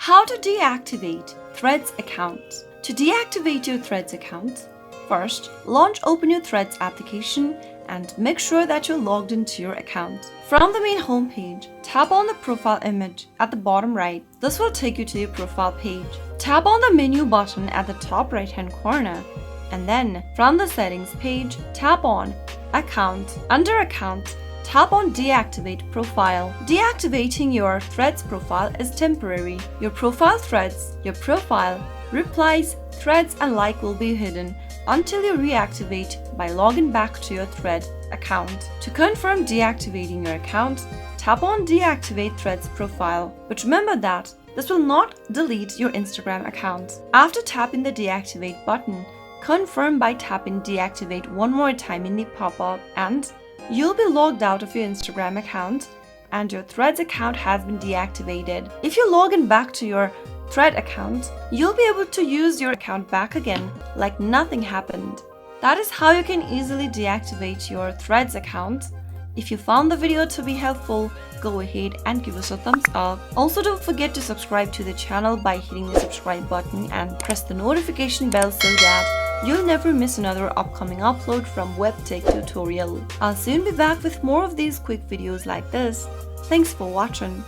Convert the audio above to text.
How to deactivate Threads account. To deactivate your Threads account, first open your Threads application and make sure that you're logged into your account. From the main homepage, tap on the profile image at the bottom right. This will take you to your profile page. Tap on the menu button at the top right hand corner, and then from the settings page, tap on Account. Under Account, tap on Deactivate Profile. Deactivating your Threads profile is temporary. Your profile threads, your profile, replies, threads and like will be hidden until you reactivate by logging back to your Thread account. To confirm deactivating your account, tap on Deactivate Threads Profile. But remember that this will not delete your Instagram account. After tapping the Deactivate button, confirm by tapping Deactivate one more time in the pop-up, and you'll be logged out of your Instagram account and your Threads account has been deactivated. If you log in back to your Thread account, you'll be able to use your account back again like nothing happened. That is how you can easily deactivate your Threads account. If you found the video to be helpful, go ahead and give us a thumbs up. Also, don't forget to subscribe to the channel by hitting the subscribe button and press the notification bell so that you'll never miss another upcoming upload from Webtech Tutorial. I'll soon be back with more of these quick videos like this. Thanks for watching.